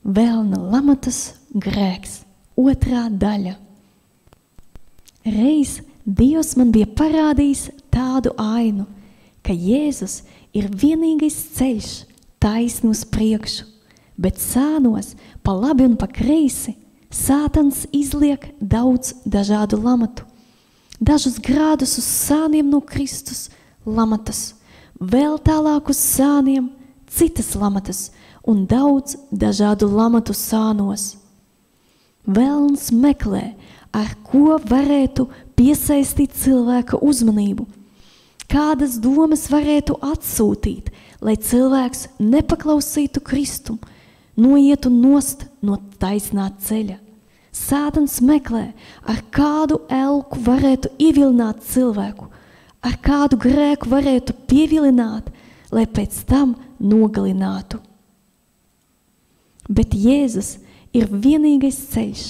Velna lamatas grēks. Otrā daļa. Reiz Dievs man bija parādījis tādu ainu, ka Jēzus ir vienīgais ceļš taisni uz priekšu, bet sānos pa labi un pa kreisi Sātans izliek daudz dažādu lamatu. Dažus grādus uz sāniem no Kristus lamatas, vēl tālāk uz sāniem citas lamatas un daudz dažādu lamatu sānos. Velns meklē, ar ko varētu piesaistīt cilvēka uzmanību, kādas domas varētu atsūtīt, lai cilvēks nepaklausītu Kristum, noietu nost no taisnā ceļa. Sātans meklē, ar kādu elku varētu ievilināt cilvēku, ar kādu grēku varētu pievilināt, lai pēc tam nogalinātu. Bet Jēzus ir vienīgais ceļš.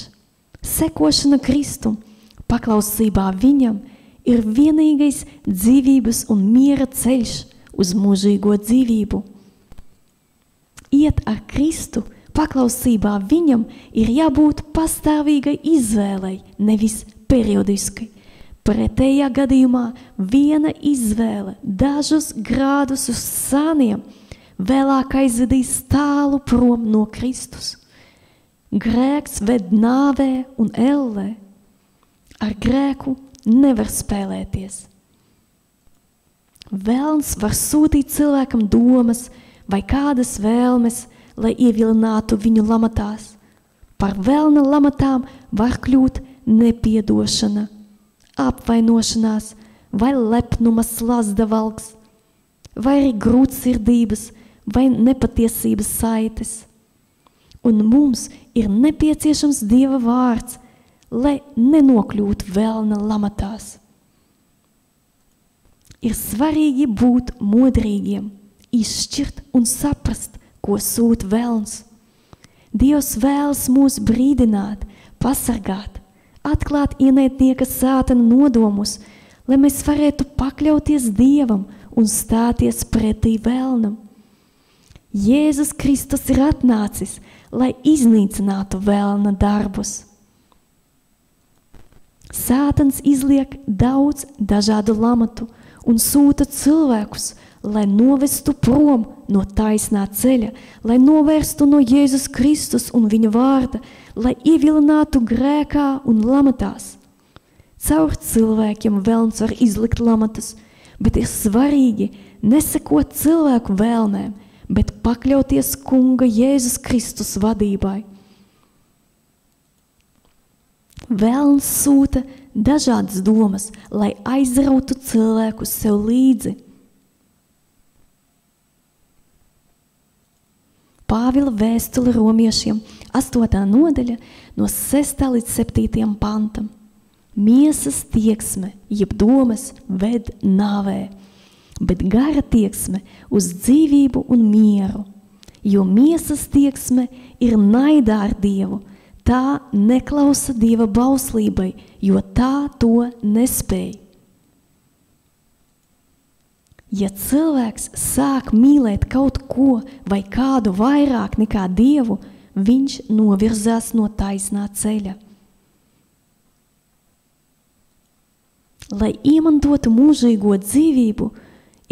Sekošana Kristum, paklausībā viņam, ir vienīgais dzīvības un miera ceļš uz mūžīgo dzīvību. Iet ar Kristu, paklausībā viņam, ir jābūt pastāvīgai izvēlei, nevis periodiskai. Pretējā gadījumā viena izvēle, dažus grādus uz sāniem, vēlāk aizvedīs tālu prom no Kristus. Grēks ved nāvē un ellē. Ar grēku nevar spēlēties. Velns var sūtīt cilvēkam domas vai kādas vēlmes, lai ievilinātu viņu lamatās. Par velna lamatām var kļūt nepiedošana, apvainošanās vai lepnuma slazda valks, vai arī grūtsirdības vai nepatiesības saites. Un mums ir nepieciešams Dieva vārds, lai nenokļūtu velna lamatās. Ir svarīgi būt modrīgiem, izšķirt un saprast, ko sūt velns. Dievs vēlas mūs brīdināt, pasargāt, atklāt ienaidnieka Sātana nodomus, lai mēs varētu pakļauties Dievam un stāties pretī velnam. Jēzus Kristus ir atnācis, lai iznīcinātu velna darbus. Sātans izliek daudz dažādu lamatu un sūta cilvēkus, lai novestu prom no taisnā ceļa, lai novērstu no Jēzus Kristus un viņa vārda, lai ievilinātu grēkā un lamatās. Caur cilvēkiem velns var izlikt lamatas, bet ir svarīgi nesekot cilvēku vēlmēm, bet pakļauties Kunga Jēzus Kristus vadībai. Velns sūta dažādas domas, lai aizrautu cilvēku sev līdzi. Pāvila vēstule romiešiem 8. nodaļa no 6. līdz 7. pantam. Miesas tieksme, jeb domas ved nāvē, bet gara tieksme uz dzīvību un mieru, jo miesas tieksme ir naidā ar Dievu, tā neklausa Dieva bauslībai, jo tā to nespēj. Ja cilvēks sāk mīlēt kaut ko vai kādu vairāk nekā Dievu, viņš novirzās no taisnā ceļa. Lai iemantotu mūžīgo dzīvību,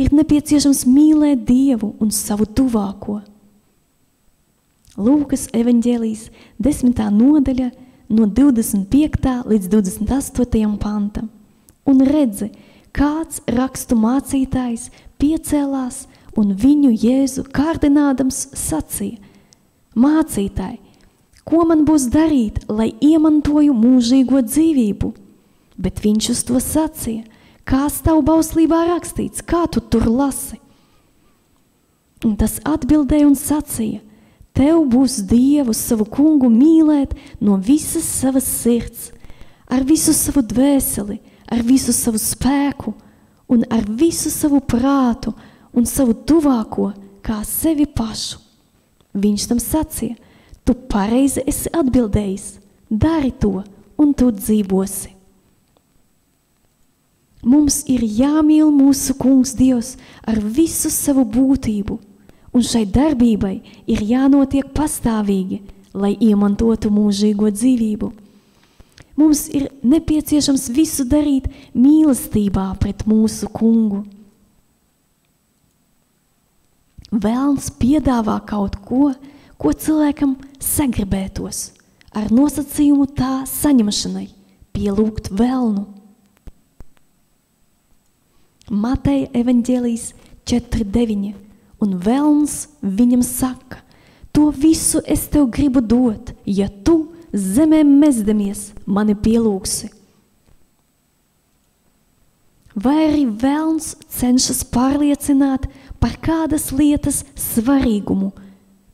ir nepieciešams mīlēt Dievu un savu tuvāko. Lūkas evaņģēlijas 10. nodaļa no 25. līdz 28. pantam. Un redzi, kāds rakstu mācītājs piecēlās un viņu Jēzu kārdinādams sacīja: Mācītāji, ko man būs darīt, lai iemantoju mūžīgo dzīvību? Bet viņš uz to sacīja: Kāds tavu bauslībā rakstīts, kā tu tur lasi? Un tas atbildēja un sacīja: Tev būs Dievu savu kungu mīlēt no visas savas sirds, ar visu savu dvēseli, ar visu savu spēku un ar visu savu prātu un savu tuvāko kā sevi pašu. Viņš tam sacīja: Tu pareizi esi atbildējis, dari to un tu dzīvosi. Mums ir jāmīl mūsu kungs Dievs ar visu savu būtību Un šai darbībai ir jānotiek pastāvīgi, lai iemantotu mūžīgo dzīvību. Mums ir nepieciešams visu darīt mīlestībā pret mūsu kungu. Velns piedāvā kaut ko, ko cilvēkam sagribētos, ar nosacījumu tā saņemšanai, pielūgt velnu. Mateja evaņģēlijs 4:9, un velns viņam saka, to visu es tev gribu dot, ja tu zemē mezdamies mani pielūgsi. Vai arī velns cenšas pārliecināt par kādas lietas svarīgumu,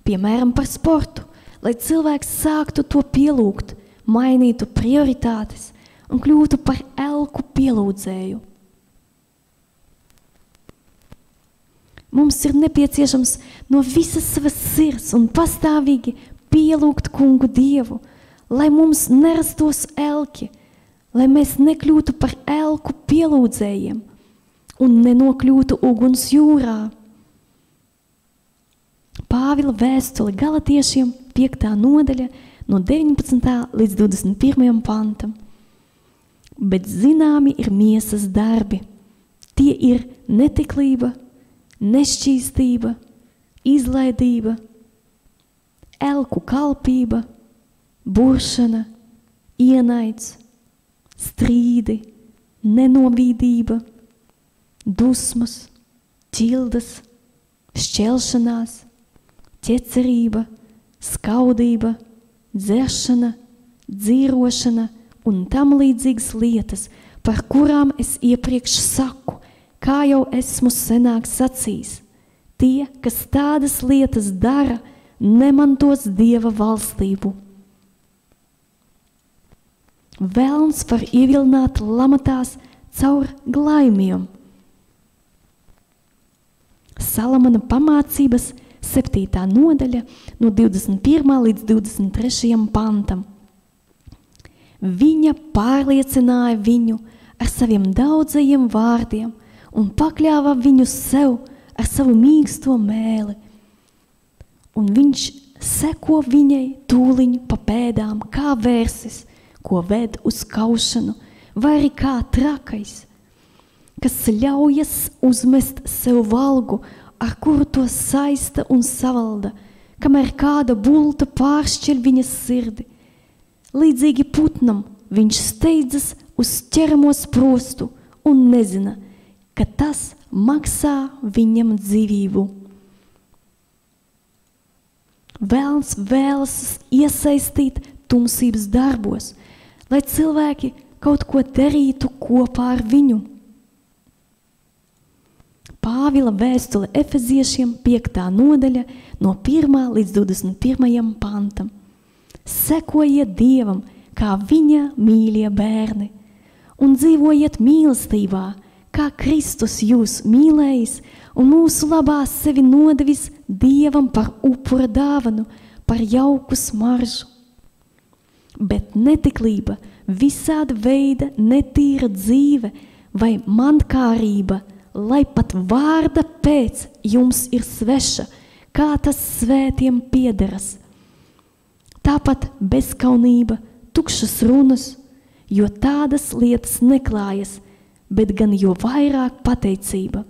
piemēram par sportu, lai cilvēks sāktu to pielūgt, mainītu prioritātes un kļūtu par elku pielūdzēju. Mums ir nepieciešams no visas savas sirds un pastāvīgi pielūgt kungu Dievu, lai mums nerastos elki, lai mēs nekļūtu par elku pielūdzējiem un nenokļūtu uguns jūrā. Pāvila vēstule Galatiešiem 5. nodaļa no 19. līdz 21. pantam. Bet zināmi ir miesas darbi. Tie ir netiklība, nešķīstība, izlaidība, elku kalpība, buršana, ienaids, strīdi, nenovīdība, dusmas, ķildas, šķelšanās, ķecerība, skaudība, dzeršana, dzīrošana un tam līdzīgas lietas, par kurām es iepriekš saku, kā jau esmu senāk sacījis. Tie, kas tādas lietas dara, nemantos Dieva valstību. Velns var ievilināt lamatās caur glaimiem. Salamana pamācības 7. nodaļa no 21. līdz 23. pantam. Viņa pārliecināja viņu ar saviem daudzajiem vārdiem un pakļāva viņu sev ar savu mīksto mēli. Un viņš seko viņai tūliņ pa pēdām kā vērsis, ko ved uz kaušanu, vai arī kā trakais, kas ļaujas uzmest sev valgu, ar kuru to saista un savalda, kamēr kāda bulta pāršķir viņas sirdi. Līdzīgi putnam viņš steidzas uz ķeramo sprostu un nezina, ka tas maksā viņam dzīvību. Velns vēlas iesaistīt tumsības darbos, lai cilvēki kaut ko darītu kopā ar viņu. Pāvila vēstule Efeziešiem 5. nodaļa no 1. līdz 21. pantam. Sekojiet Dievam, kā viņa mīļie bērni, un dzīvojiet mīlestībā, kā Kristus jūs mīlējis un mūsu labā sevi nodevis Dievam par upura dāvanu, par jauku smaržu. Bet netiklība, visāda veida netīra dzīve vai mankārība, lai pat vārda pēc jums ir sveša, kā tas svētiem piederas. Tāpat bezkaunība, tukšas runas, jo tādas lietas neklājas, bet gan jo vairāk pateicība,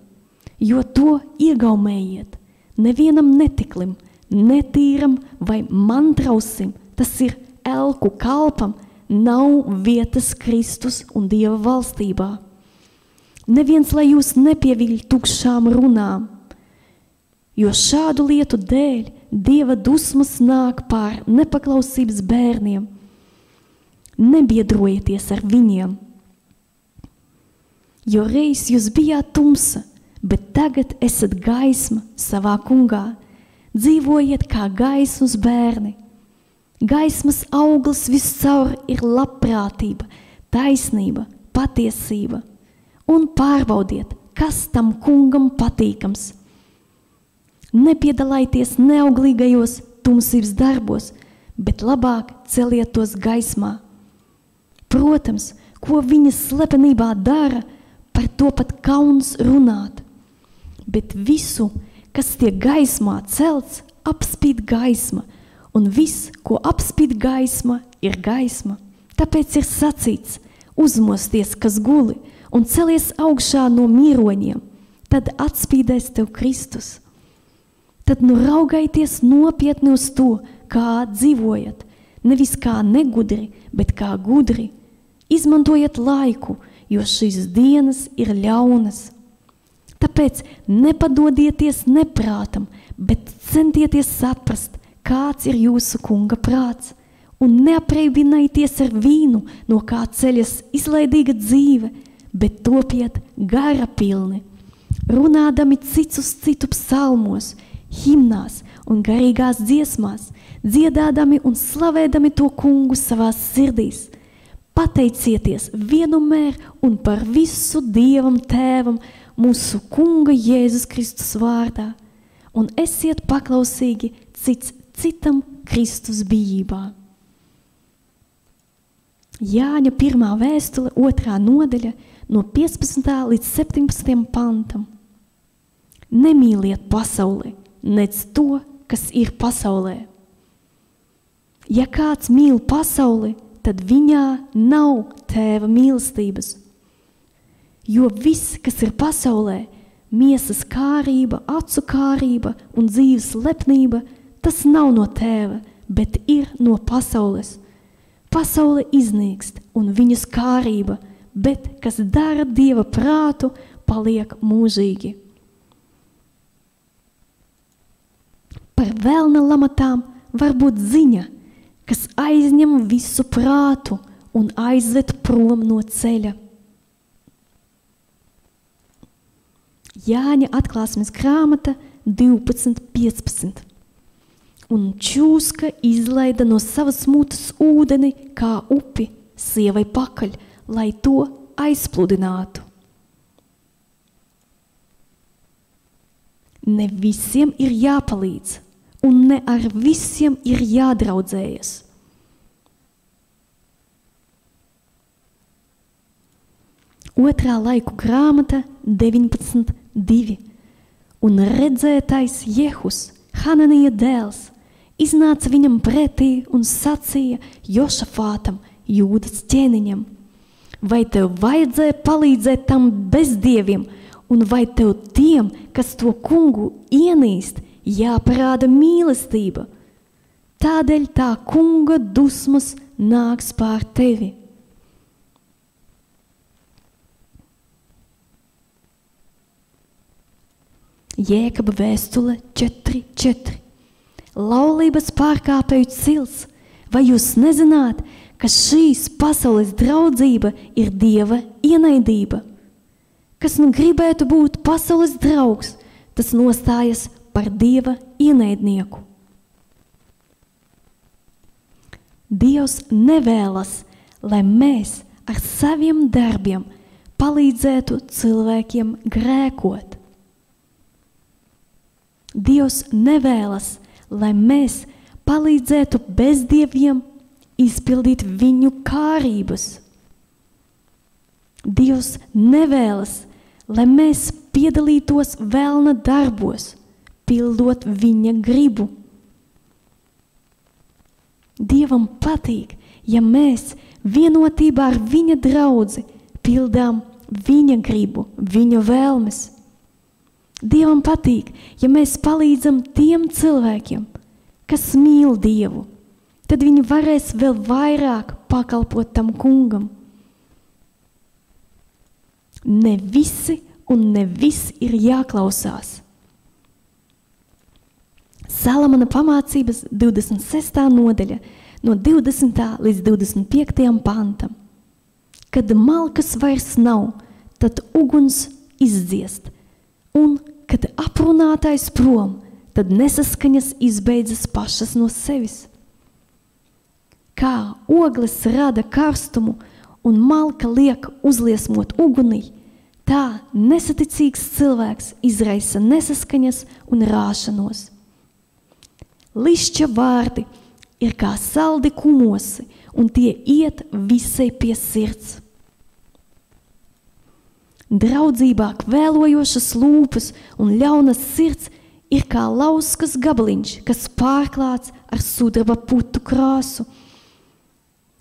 jo to iegaumējiet, nevienam netiklim, netīram vai mantrausim, tas ir elku kalpam, nav vietas Kristus un Dieva valstībā. Neviens, lai jūs nepieviļ tukšām runām, jo šādu lietu dēļ Dieva dusmas nāk pār nepaklausības bērniem. Nebiedrojieties ar viņiem, jo reiz jūs bijāt tumsa, bet tagad esat gaisma savā kungā. Dzīvojiet kā gaismas bērni. Gaismas auglis viscaur ir labprātība, taisnība, patiesība. Un pārbaudiet, kas tam kungam patīkams. Nepiedalieties neauglīgajos tumsības darbos, bet labāk celiet tos gaismā. Protams, ko viņa slepenībā dara, par to pat kauns runāt. Bet visu, kas tiek gaismā celts, apspīd gaisma, un viss, ko apspīd gaisma, ir gaisma. Tāpēc ir sacīts, uzmosties, kas guli, un celies augšā no mīroņiem, tad atspīdēs tev Kristus. Tad nu raugaities nopietni uz to, kā dzīvojat, nevis kā negudri, bet kā gudri. Izmantojiet laiku, jo šīs dienas ir ļaunas. Tāpēc nepadodieties neprātam, bet centieties saprast, kāds ir jūsu kunga prāts, un neapreibinājieties ar vīnu, no kā ceļas izlaidīga dzīve, bet topiet gara pilni, runādami cits uz citu psalmos, himnās un garīgās dziesmās, dziedādami un slavēdami to kungu savās sirdīs. Pateicieties vienmēr un par visu Dievam Tēvam, mūsu kunga Jēzus Kristus vārdā, un esiet paklausīgi cits citam Kristus bijībā. Jāņa 1. vēstule, 2. nodaļa, no 15. līdz 17. pantam. Nemīliet pasauli, nec to, kas ir pasaulē. Ja kāds mīl pasauli, tad viņā nav Tēva mīlestības. Jo viss, kas ir pasaulē, miesas kārība, acu kārība un dzīves lepnība, tas nav no Tēva, bet ir no pasaules. Pasaule iznīkst un viņas kārība, bet kas dara Dieva prātu, paliek mūžīgi. Par velna lamatām var būt ziņa, kas aizņem visu prātu un aizved prom no ceļa. Jāņa atklāsmes grāmata 12:15. Un čūska izlaida no savas mutes ūdeni kā upi sievai pakaļ, lai to aizpludinātu. Ne visiem ir jāpalīdz, un ne ar visiem ir jādraudzējas. Otrā laiku grāmata 19:2. Un redzētais Jehus, Hananija dēls, iznāca viņam pretī un sacīja Jošafātam, Jūdas ķēniņam: vai tev vajadzēja palīdzēt tam bezdieviem, un vai tev tiem, kas to kungu ienīst, jāparāda mīlestība? Tādēļ tā kunga dusmas nāks pār tevi. Jēkaba vēstule 4:4. Laulības pārkāpēju cils, vai jūs nezināt, ka šīs pasaules draudzība ir Dieva ienaidība? Kas nu gribētu būt pasaules draugs, tas nostājas par Dieva ienaidnieku. Dievs nevēlas, lai mēs ar saviem darbiem palīdzētu cilvēkiem grēkot. Dievs nevēlas, lai mēs palīdzētu bezdieviem izpildīt viņu kārības. Dievs nevēlas, lai mēs piedalītos velna darbos, pildot viņa gribu. Dievam patīk, ja mēs vienotībā ar viņa draudzi pildām viņa gribu, viņa vēlmes. Dievam patīk, ja mēs palīdzam tiem cilvēkiem, kas mīl Dievu, tad viņi varēs vēl vairāk pakalpot tam kungam. Ne visi un ne viss ir jāklausās. Salamana pamācības 26. nodaļa, no 20. līdz 25. pantam. Kad malkas vairs nav, tad uguns izdziest, un kad aprunātais prom, tad nesaskaņas izbeidzas pašas no sevis. Kā ogles rada karstumu un malka liek uzliesmot ugunī, tā nesaticīgs cilvēks izraisa nesaskaņas un rāšanos. Lišķa vārdi ir kā saldi kumosi, un tie iet visai pie sirds. Draudzībā kvēlojošas lūpas un ļaunas sirds ir kā lauskas gabaliņš, kas pārklāts ar sudraba putu krāsu.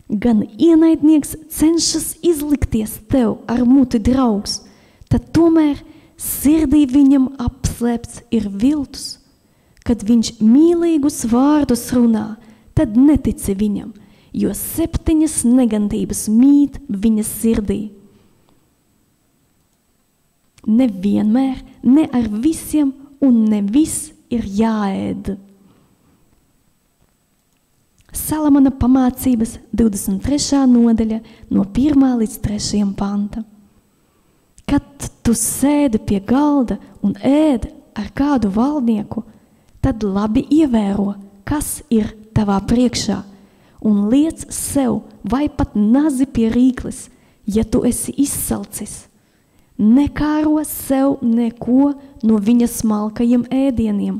Gan ienaidnieks cenšas izlikties tev ar muti draugs, tad tomēr sirdī viņam apslēpts ir viltus. Kad viņš mīlīgus vārdus runā, tad netici viņam, jo 7 negantības mīt viņa sirdī. Nevienmēr, ne ar visiem un ne viss ir jāēd. Salamana pamācības 23. nodaļa no 1. līdz 3. panta. Kad tu sēdi pie galda un ēd ar kādu valdnieku, tad labi ievēro, kas ir tavā priekšā, un liec sev vai pat nazi pie rīkles, ja tu esi izsalcis. Nekāro sev neko no viņa smalkajiem ēdieniem,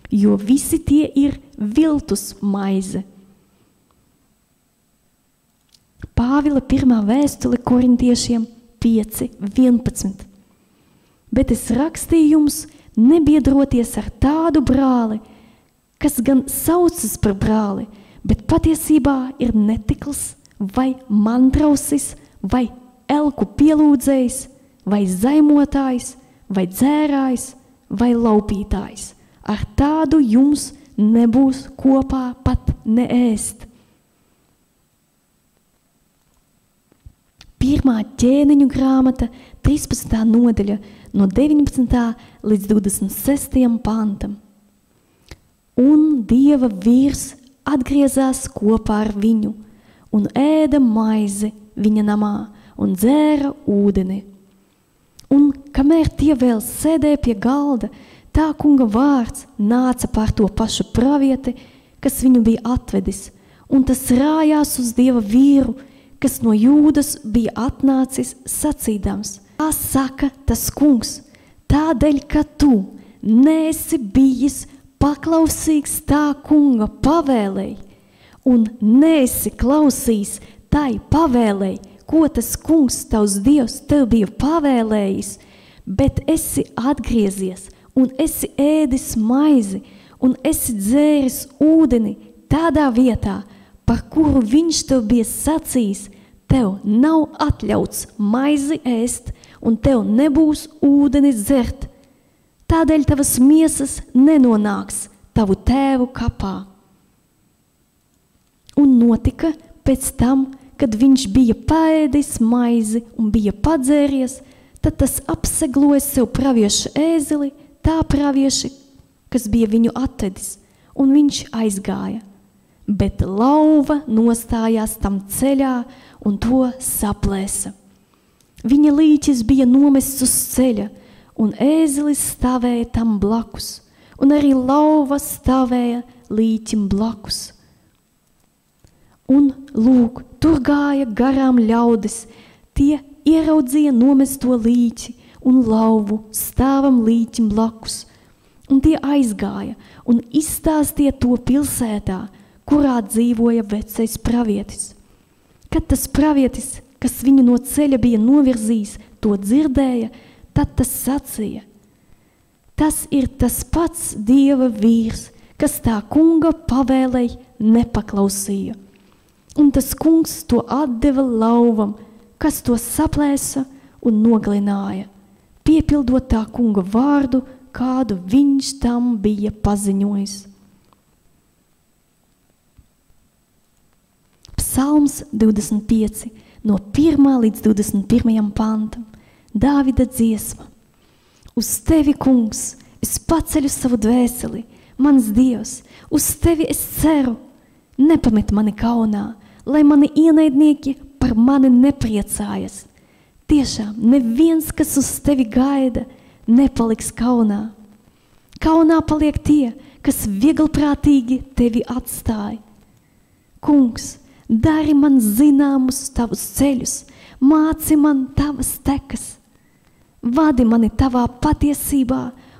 jo visi tie ir viltus maize. Pāvila 1. vēstule korintiešiem 5:11. Bet es rakstīju jums nebiedroties ar tādu brāli, kas gan saucas par brāli, bet patiesībā ir netikls vai mantrausis vai elku pielūdzējs vai zaimotājs vai dzērājs vai laupītājs. Ar tādu jums nebūs kopā pat neēst. 1. ķēniņu grāmata, 13. nodaļa, no 19. līdz 26. pantam. Un Dieva vīrs atgriezās kopā ar viņu un ēda maizi viņa namā un dzēra ūdeni. Un kamēr tie vēl sēdēja pie galda, tā kunga vārds nāca par to pašu pravieti, kas viņu bija atvedis, un tas rājās uz Dieva vīru, kas no Jūdas bija atnācis sacīdams: tā saka tas kungs, tādēļ, ka tu neesi bijis paklausīgs tā kunga pavēlei un neesi klausījis tai pavēlei, ko tas kungs tavs Dievs tev bija pavēlējis, bet esi atgriezies un esi ēdis maizi un esi dzēris ūdeni tādā vietā, par kuru viņš tev bija sacījis: tev nav atļauts maizi ēst un tev nebūs ūdeni dzert. Tādēļ tavas miesas nenonāks tavu tēvu kapā. Un notika pēc tam, kad viņš bija paēdis maizi un bija padzēries, tad tas apsegloja sev pravieša ēzeli, tā pravieši, kas bija viņu atvedis, un viņš aizgāja. Bet lauva nostājās tam ceļā un to saplēsa. Viņa līķis bija nomests uz ceļa, un ēzelis stāvēja tam blakus, un arī lauva stāvēja līķim blakus. Un lūk, tur gāja garām ļaudis, tie ieraudzīja nomesto līķi un lauvu stāvam līķim blakus, un tie aizgāja un izstāstīja to pilsētā, kurā dzīvoja vecais pravietis. Kad tas pravietis, kas viņu no ceļa bija novirzījis, to dzirdēja, tad tas sacīja: tas ir tas pats Dieva vīrs, kas tā kunga pavēlei nepaklausīja. Un tas kungs to atdeva lauvam, kas to saplēsa un nogalināja, piepildot tā kunga vārdu, kādu viņš tam bija paziņojis. Psalms 25, no 1. līdz 21. pantam. Dāvida dziesma. Uz tevi, kungs, es paceļu savu dvēseli, mans Dievs, uz tevi es ceru. Nepamet mani kaunā, lai mani ienaidnieki par mani nepriecājas. Tiešām neviens, kas uz tevi gaida, nepaliks kaunā. Kaunā paliek tie, kas vieglprātīgi tevi atstāja. Kungs, dari man zināmus tavus ceļus, māci man tavas tekas. Vadi mani tavā patiesībā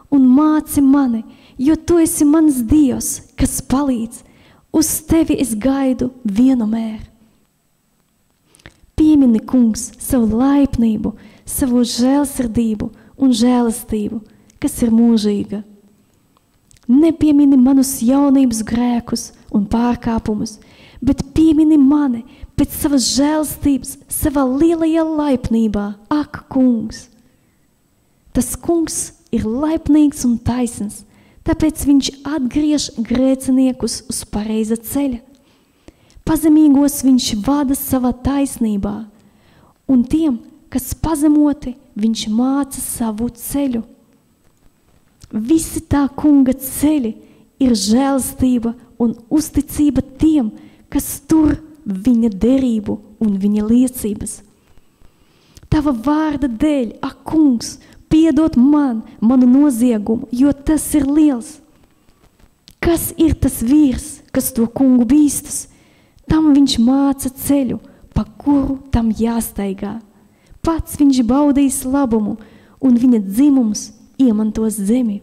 un māci mani, jo tu esi mans Dievs, kas palīdz. Uz tevi es gaidu vienmēr. Piemini, kungs, savu laipnību, savu žēlsirdību un žēlastību, kas ir mūžīga. nepiemini manus jaunības grēkus un pārkāpumus, bet piemini mani pēc savas žēlstības, savā lielajā laipnībā, ak, kungs! Tas kungs ir laipnīgs un taisns, tāpēc viņš atgriež grēciniekus uz pareiza ceļa. Pazemīgos viņš vada savā taisnībā, un tiem, kas pazemoti, viņš māca savu ceļu. Visi tā kunga ceļi ir žēlstība un uzticība tiem, kas tur viņa derību un viņa liecības. Tava vārda dēļ, ak, kungs, piedod manu noziegumu, jo tas ir liels. Kas ir tas vīrs, kas to kungu bīstas? Tam viņš māca ceļu, pa kuru tam jāstaigā. Pats viņš baudīs labumu, un viņa dzimums iemantos zemi.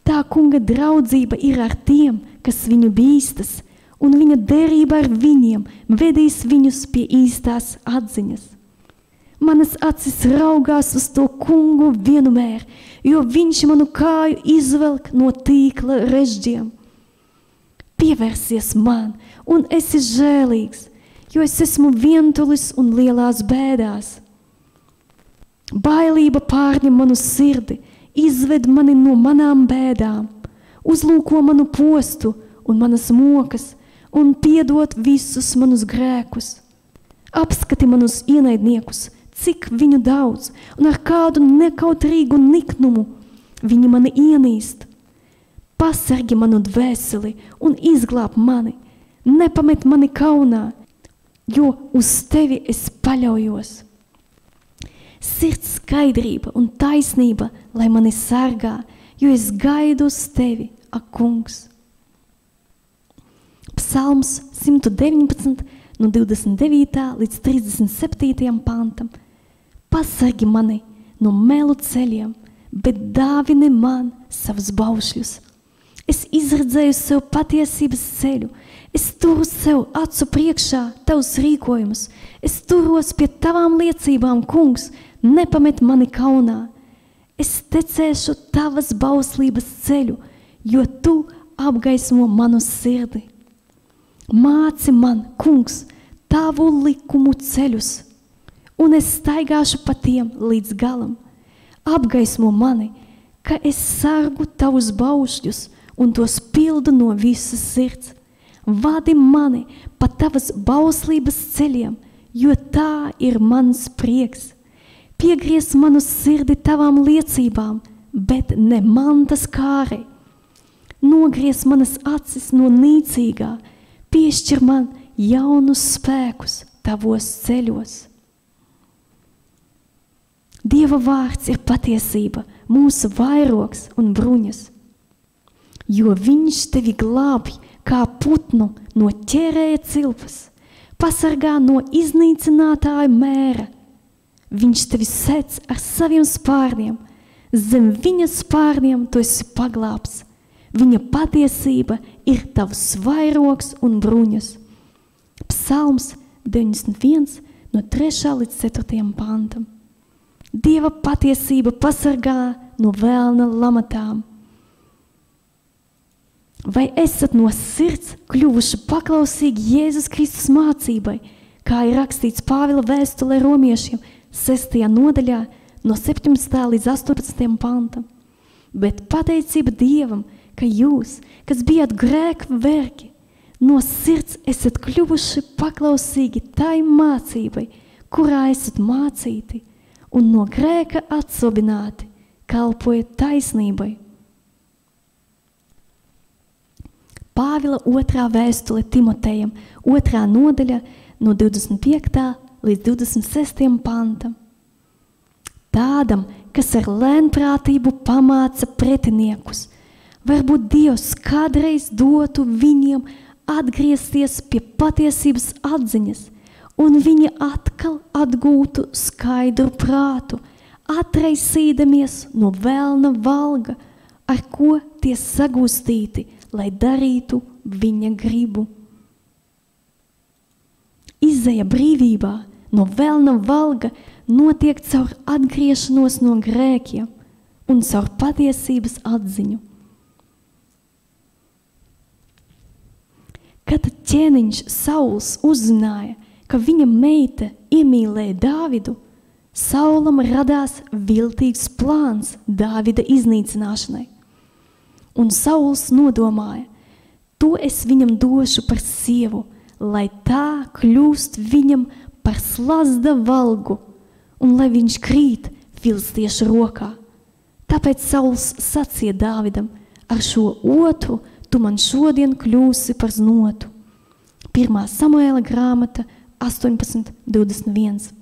Tā kunga draudzība ir ar tiem, kas viņu bīstas, un viņa derība ar viņiem vedīs viņus pie īstās atziņas. Manas acis raugās uz to kungu vienmēr, jo viņš manu kāju izvelk no tīkla režģiem. Pievērsies man, un esi žēlīgs, jo es esmu vientulis un lielās bēdās. Bailība pārņem manu sirdi, izved mani no manām bēdām, uzlūko manu postu un manas mokas, un piedod visus manus grēkus. Apskati manus ienaidniekus, cik viņu daudz, un ar kādu nekautrīgu niknumu viņi mani ienīst. Pasargi manu dvēseli un izglāb mani, nepamet mani kaunā, jo uz tevi es paļaujos. Sirds skaidrība un taisnība, lai mani sargā, jo es gaidu uz tevi, ak, kungs. Psalms 119, no 29. līdz 37. pantam. Pasargi mani no melu ceļiem, bet dāvini man savus baušļus. Es izredzēju sev patiesības ceļu, es turu sev acu priekšā tavus rīkojumus, es turos pie tavām liecībām, kungs, nepamet mani kaunā. Es tecēšu tavas bauslības ceļu, jo tu apgaismo manu sirdi. Māci man, kungs, tavu likumu ceļus, un es staigāšu pa tiem līdz galam. Apgaismo mani, ka es sargu tavus baušļus un tos pildu no visas sirds. Vadi mani pa tavas bauslības ceļiem, jo tā ir mans prieks. Piegriez manu sirdi tavām liecībām, bet ne mantas kāri. Nogriez manas acis no nīcīgā, piešķir man jaunus spēkus tavos ceļos. Dieva vārds ir patiesība, mūsu vairogs un bruņas, jo viņš tevi glābj kā putnu no ķērēja cilpas, pasargā no iznīcinātāja mēra. Viņš tevi sec ar saviem spārniem, zem viņa spārniem tu esi paglābs. Viņa patiesība ir tavs vairogs un bruņas. Psalms 91, no 3. līdz 4. pantam. Dieva patiesība pasargā no vēlna lamatām. Vai esat no sirds kļuvuši paklausīgi Jēzus Kristus mācībai, kā ir rakstīts Pāvila vēstulē romiešiem 6. nodaļā no 17. līdz 18. pantam? Bet pateicība Dievam, ka jūs, kas bijāt grēka vergi, no sirds esat kļuvuši paklausīgi tai mācībai, kurā esat mācīti, un no grēka atsobināti, kalpojat taisnībai. Pāvila 2. vēstule Timotejam, 2. nodaļa, no 25. līdz 26. pantam. Tādam, kas ar lēnprātību pamāca pretiniekus, varbūt Dievs kādreiz dotu viņiem atgriezties pie patiesības atziņas, un viņi atkal atgūtu skaidru prātu, atraisīdamies no vēlna valga, ar ko tie sagūstīti, lai darītu viņa gribu. Izeja brīvībā no vēlna valga notiek caur atgriešanos no grēkiem, un caur patiesības atziņu. Kad ķēniņš Sauls uzzināja, ka viņa meita iemīlēja Dāvidu, Saulam radās viltīgs plāns Dāvida iznīcināšanai. Un Sauls nodomāja, to es viņam došu par sievu, lai tā kļūst viņam par slazda valgu, un lai viņš krīt filistiešu rokā. Tāpēc Sauls sacīja Dāvidam, ar šo otru tu man šodien kļūsi par znotu. 1. Samuēla grāmata 18:21.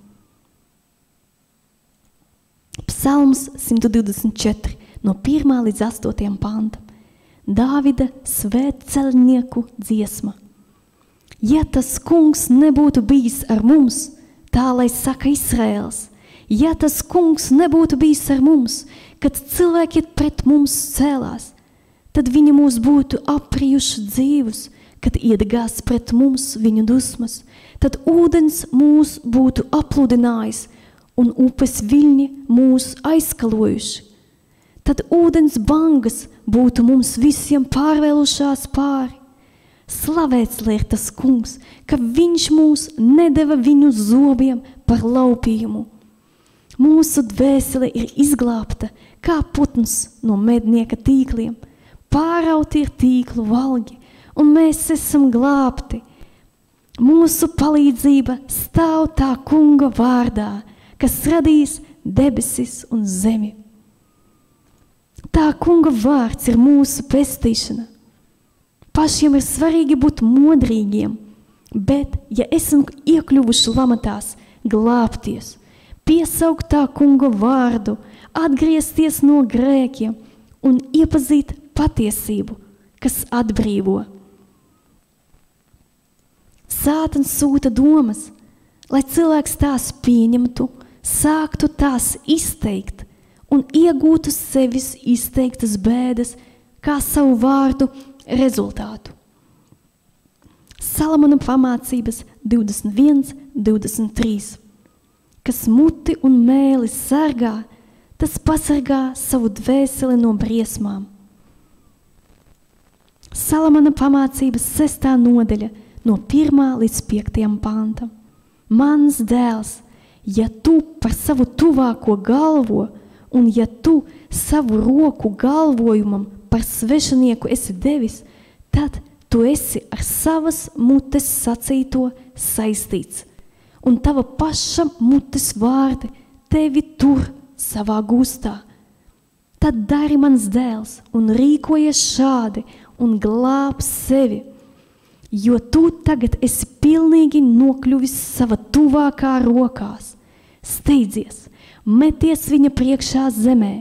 Psalms 124 no 1. līdz 8. pantam. Dāvida svētceļnieku dziesma. Ja tas kungs nebūtu bijis ar mums, tā lai saka Izraēls, ja tas kungs nebūtu bijis ar mums, kad cilvēki pret mums cēlās, tad viņi mūs būtu aprijuši dzīvus, kad iedegās pret mums viņu dusmas, tad ūdens mūs būtu apludinājis un upes viļņi mūs aizskalojuši. Tad ūdens bangas būtu mums visiem pārvēlušās pāri. Slavēts lai ir tas kungs, ka viņš mūs nedeva viņu zobiem par laupījumu. Mūsu dvēsele ir izglābta, kā putns no mednieka tīkliem. Pārauti ir tīklu valgi, un mēs esam glābti. Mūsu palīdzība stāv tā kunga vārdā, kas radīs debesis un zemi. Tā kunga vārds ir mūsu pestīšana. Pašiem ir svarīgi būt modrīgiem, bet, ja esam iekļuvuši lamatās, glābties, piesaukt tā kunga vārdu, atgriezties no grēkiem un iepazīt patiesību, kas atbrīvo. Sātans sūta domas, lai cilvēks tās pieņemtu, sāktu tās izteikt un iegūtu sevis izteiktas bēdas kā savu vārdu rezultātu. Salamana pamācības 21:23. Kas muti un mēli sargā, tas pasargā savu dvēseli no briesmām. Salamana pamācības 6. nodaļa no 1. līdz 5. pantam. Mans dēls, ja tu par savu tuvāko galvo, un ja tu savu roku galvojumam par svešinieku esi devis, tad tu esi ar savas mutes sacīto saistīts, un tava paša mutes vārdi tevi tur savā gustā. Tad dari mans dēls un rīkojies šādi un glāb sevi, jo tu tagad esi pilnīgi nokļuvis sava tuvākā rokās. Steidzies, meties viņa priekšā zemē,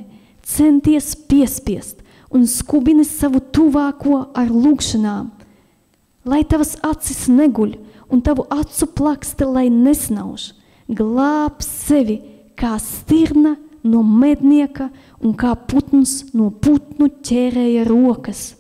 centies piespiest un skubini savu tuvāko ar lūgšanām, lai tavas acis neguļ un tavu acu plakste, lai nesnauž. Glāb sevi kā stirna no mednieka un kā putns no putnu ķērēja rokas.